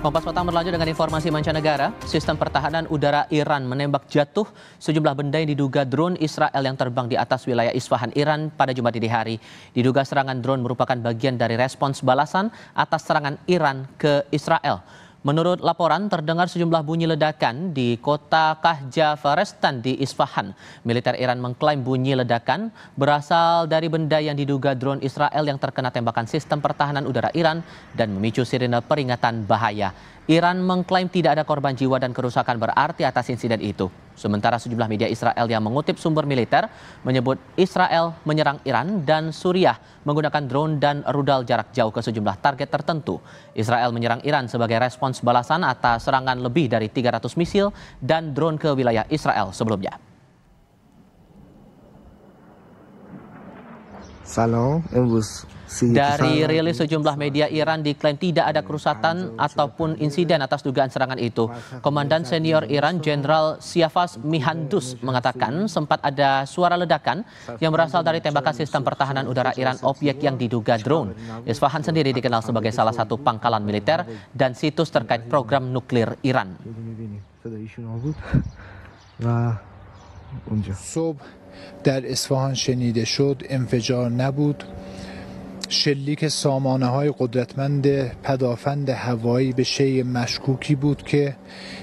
Kompas Petang berlanjut dengan informasi mancanegara. Sistem pertahanan udara Iran menembak jatuh sejumlah benda yang diduga drone Israel yang terbang di atas wilayah Isfahan, Iran pada Jumat dini hari. Diduga serangan drone merupakan bagian dari respons balasan atas serangan Iran ke Israel. Menurut laporan, terdengar sejumlah bunyi ledakan di kota Kahja Farestan di Isfahan. Militer Iran mengklaim bunyi ledakan berasal dari benda yang diduga drone Israel yang terkena tembakan sistem pertahanan udara Iran dan memicu sirine peringatan bahaya. Iran mengklaim tidak ada korban jiwa dan kerusakan berarti atas insiden itu. Sementara sejumlah media Israel yang mengutip sumber militer menyebut Israel menyerang Iran dan Suriah menggunakan drone dan rudal jarak jauh ke sejumlah target tertentu. Israel menyerang Iran sebagai respons balasan atas serangan lebih dari 300 misil dan drone ke wilayah Israel sebelumnya. Dari rilis sejumlah media Iran diklaim tidak ada kerusakan ataupun insiden atas dugaan serangan itu. Komandan senior Iran Jenderal Siafaz Mihandus mengatakan sempat ada suara ledakan yang berasal dari tembakan sistem pertahanan udara Iran objek yang diduga drone. Isfahan sendiri dikenal sebagai salah satu pangkalan militer dan situs terkait program nuklir Iran. صبح در اصفهان شنیده شد انفجار نبود شلیک سامانه‌های قدرتمند پدافند هوایی به شیء مشکوکی بود که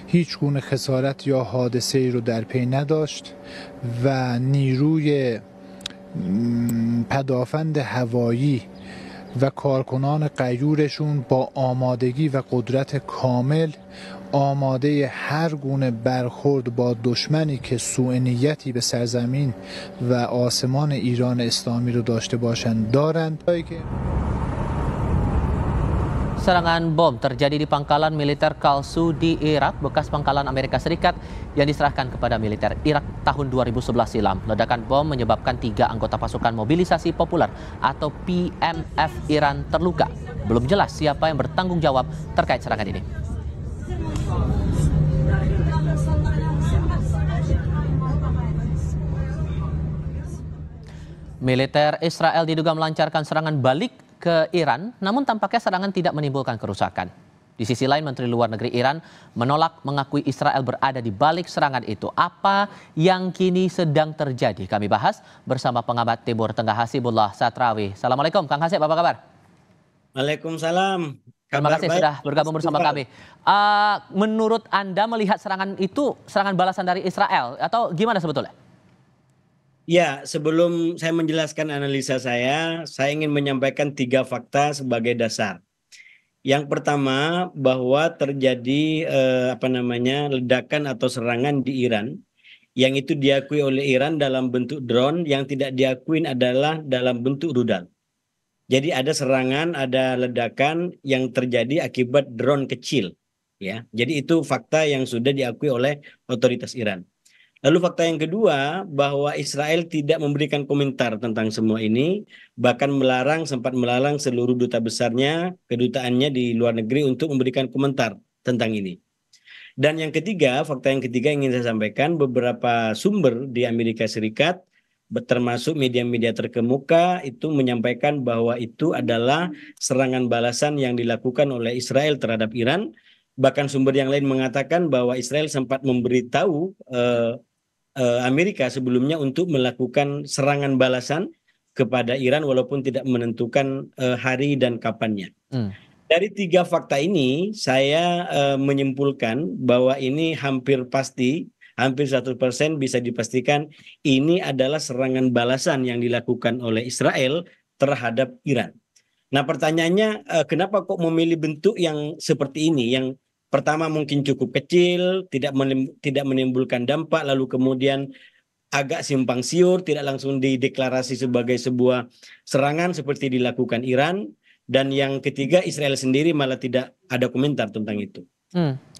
هیچ گونه خسارت یا حادثه‌ای رو در پی نداشت و نیروی پدافند هوایی و کارکنان غیورشون با آمادگی و قدرت کامل آماده هر گونه برخورد با دشمنی که سوء نیتی به سرزمین و آسمان ایران اسلامی رو داشته باشند دارند. Serangan bom terjadi di pangkalan militer Kalsu di Irak, bekas pangkalan Amerika Serikat yang diserahkan kepada militer Irak tahun 2011 silam. Ledakan bom menyebabkan 3 anggota pasukan mobilisasi populer atau PMF Iran terluka. Belum jelas siapa yang bertanggung jawab terkait serangan ini. Militer Israel diduga melancarkan serangan balik ke Iran, namun tampaknya serangan tidak menimbulkan kerusakan. Di sisi lain, Menteri Luar Negeri Iran menolak mengakui Israel berada di balik serangan itu. Apa yang kini sedang terjadi? Kami bahas bersama pengamat Timur Tengah Hasibullah Satrawi. Assalamualaikum, Kang Hasib, apa kabar? Waalaikumsalam. Terima kasih sudah bergabung bersama kami. Menurut Anda melihat serangan itu serangan balasan dari Israel atau gimana sebetulnya? Ya, sebelum saya menjelaskan analisa saya ingin menyampaikan 3 fakta sebagai dasar. Yang pertama, bahwa terjadi ledakan atau serangan di Iran yang itu diakui oleh Iran dalam bentuk drone, yang tidak diakui adalah dalam bentuk rudal. Jadi ada serangan, ada ledakan yang terjadi akibat drone kecil, ya. Jadi itu fakta yang sudah diakui oleh otoritas Iran. Lalu fakta yang kedua, bahwa Israel tidak memberikan komentar tentang semua ini, bahkan sempat melarang seluruh duta besarnya, kedutaannya di luar negeri untuk memberikan komentar tentang ini. Dan yang ketiga, fakta yang ketiga ingin saya sampaikan, beberapa sumber di Amerika Serikat, termasuk media-media terkemuka, itu menyampaikan bahwa itu adalah serangan balasan yang dilakukan oleh Israel terhadap Iran. Bahkan sumber yang lain mengatakan bahwa Israel sempat memberitahu Amerika sebelumnya untuk melakukan serangan balasan kepada Iran walaupun tidak menentukan hari dan kapannya. Dari 3 fakta ini saya menyimpulkan bahwa ini hampir pasti, hampir 100% bisa dipastikan ini adalah serangan balasan yang dilakukan oleh Israel terhadap Iran. Nah, pertanyaannya kenapa kok memilih bentuk yang seperti ini, yang pertama mungkin cukup kecil, tidak menimbulkan dampak, lalu kemudian agak simpang siur, tidak langsung dideklarasi sebagai sebuah serangan seperti dilakukan Iran, dan yang ketiga Israel sendiri malah tidak ada komentar tentang itu.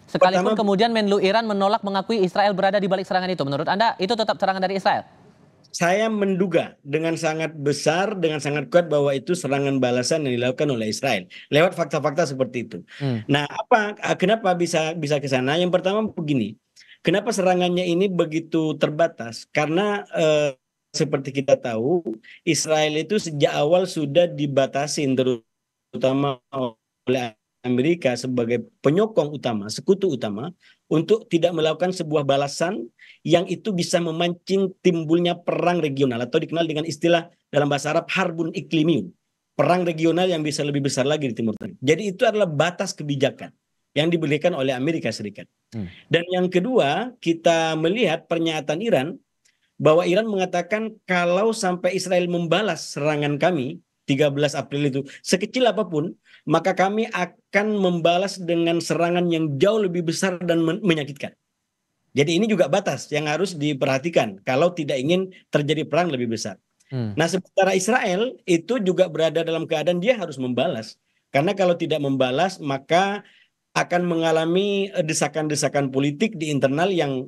Sekalipun kemudian Menlu Iran menolak mengakui Israel berada di balik serangan itu, menurut Anda itu tetap serangan dari Israel? Saya menduga dengan sangat besar, dengan sangat kuat bahwa itu serangan balasan yang dilakukan oleh Israel lewat fakta-fakta seperti itu. Nah, kenapa bisa ke sana? Yang pertama begini, kenapa serangannya ini begitu terbatas? Karena seperti kita tahu, Israel itu sejak awal sudah dibatasi terutama oleh Amerika sebagai penyokong utama, sekutu utama untuk tidak melakukan sebuah balasan yang itu bisa memancing timbulnya perang regional atau dikenal dengan istilah dalam bahasa Arab harbun iklimium. Perang regional yang bisa lebih besar lagi di Timur Tengah. Jadi itu adalah batas kebijakan yang diberikan oleh Amerika Serikat. Dan yang kedua, kita melihat pernyataan Iran bahwa Iran mengatakan kalau sampai Israel membalas serangan kami 13 April itu sekecil apapun, maka kami akan membalas dengan serangan yang jauh lebih besar dan menyakitkan. Jadi ini juga batas yang harus diperhatikan kalau tidak ingin terjadi perang lebih besar. Nah, sementara Israel itu juga berada dalam keadaan dia harus membalas. Karena kalau tidak membalas, maka akan mengalami desakan-desakan politik di internal yang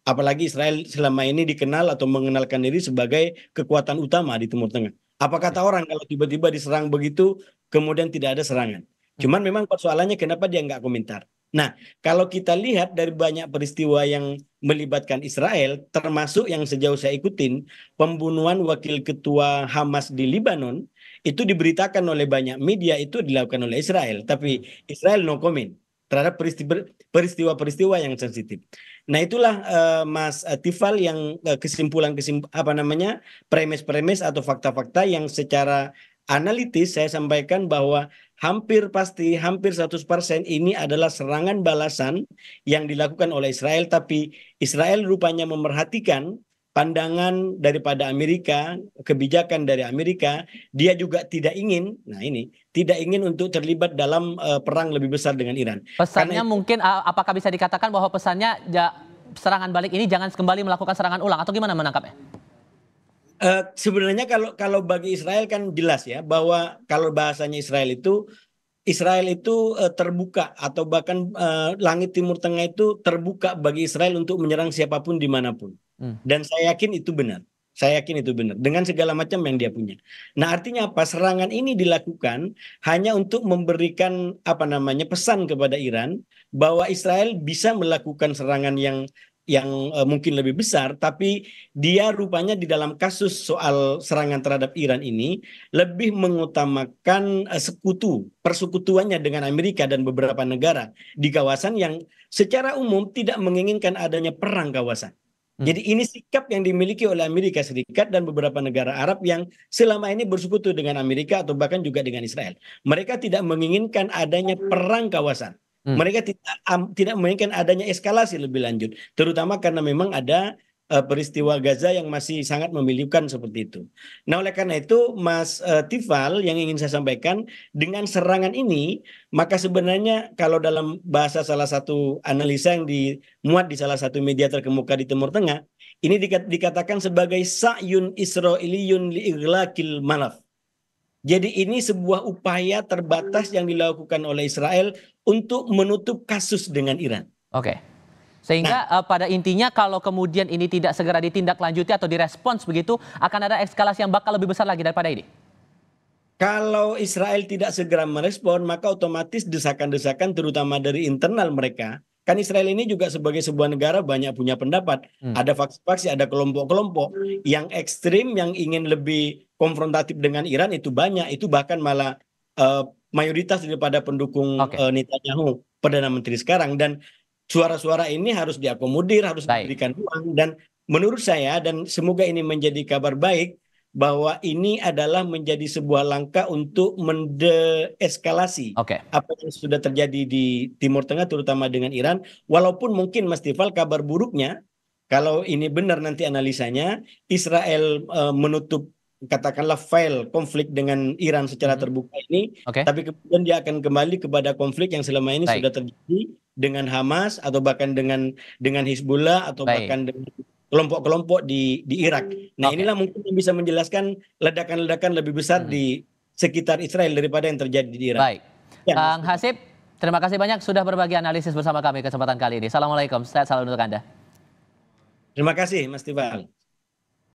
apalagi Israel selama ini dikenal atau mengenalkan diri sebagai kekuatan utama di Timur Tengah. Apa kata orang kalau tiba-tiba diserang begitu, kemudian tidak ada serangan. Cuman memang persoalannya kenapa dia nggak komentar. Nah, kalau kita lihat dari banyak peristiwa yang melibatkan Israel, termasuk yang sejauh saya ikutin, pembunuhan wakil ketua Hamas di Lebanon, itu diberitakan oleh banyak media itu dilakukan oleh Israel. Tapi Israel no comment terhadap peristiwa-peristiwa yang sensitif. Nah, itulah Mas Tifal yang premis-premis atau fakta-fakta yang secara analitis saya sampaikan bahwa hampir pasti, hampir 100% ini adalah serangan balasan yang dilakukan oleh Israel, tapi Israel rupanya memerhatikan pandangan daripada Amerika, kebijakan dari Amerika, dia juga tidak ingin, tidak ingin untuk terlibat dalam perang lebih besar dengan Iran. Pesannya mungkin apakah bisa dikatakan bahwa pesannya serangan balik ini jangan kembali melakukan serangan ulang atau gimana menangkapnya? Sebenarnya kalau bagi Israel kan jelas ya bahwa kalau bahasanya Israel itu terbuka atau bahkan langit Timur Tengah itu terbuka bagi Israel untuk menyerang siapapun dimanapun. Dan saya yakin itu benar. Saya yakin itu benar dengan segala macam yang dia punya. Nah, artinya apa? Serangan ini dilakukan hanya untuk memberikan pesan kepada Iran bahwa Israel bisa melakukan serangan yang mungkin lebih besar, tapi dia rupanya di dalam kasus soal serangan terhadap Iran ini lebih mengutamakan persekutuannya dengan Amerika dan beberapa negara di kawasan yang secara umum tidak menginginkan adanya perang kawasan. Jadi ini sikap yang dimiliki oleh Amerika Serikat dan beberapa negara Arab yang selama ini bersekutu dengan Amerika atau bahkan juga dengan Israel. Mereka tidak menginginkan adanya perang kawasan. Mereka tidak menginginkan adanya eskalasi lebih lanjut, terutama karena memang ada peristiwa Gaza yang masih sangat memilukan seperti itu. Nah, oleh karena itu, Mas Tifal, yang ingin saya sampaikan, dengan serangan ini, maka sebenarnya kalau dalam bahasa salah satu analisa yang dimuat di salah satu media terkemuka di Timur Tengah, ini dikatakan sebagai sa'yun Israiliyun li'ighlaqil malaf. Jadi ini sebuah upaya terbatas yang dilakukan oleh Israel untuk menutup kasus dengan Iran. Oke. Sehingga pada intinya kalau kemudian ini tidak segera ditindaklanjuti atau direspons begitu, akan ada eskalasi yang bakal lebih besar lagi daripada ini. Kalau Israel tidak segera merespon, maka otomatis desakan-desakan terutama dari internal mereka. Kan Israel ini juga sebagai sebuah negara banyak punya pendapat. Ada faksi-faksi, ada kelompok-kelompok yang ekstrim, yang ingin lebih konfrontatif dengan Iran itu banyak. Itu bahkan malah mayoritas daripada pendukung Netanyahu, Perdana Menteri sekarang. Dan suara-suara ini harus diakomodir, harus diberikan ruang. Dan menurut saya, dan semoga ini menjadi kabar baik, bahwa ini adalah menjadi sebuah langkah untuk mendeeskalasi apa yang sudah terjadi di Timur Tengah, terutama dengan Iran. Walaupun mungkin, Mas Tifal, kabar buruknya, kalau ini benar nanti analisanya, Israel menutup katakanlah file konflik dengan Iran secara terbuka ini, tapi kemudian dia akan kembali kepada konflik yang selama ini sudah terjadi dengan Hamas atau bahkan dengan Hizbullah atau bahkan dengan kelompok-kelompok di Irak. Nah, inilah mungkin yang bisa menjelaskan ledakan-ledakan lebih besar di sekitar Israel daripada yang terjadi di Irak. Baik. Kang Hasib, terima kasih banyak sudah berbagi analisis bersama kami kesempatan kali ini. Assalamualaikum, sehat selalu untuk Anda. Terima kasih, Mas Tifal.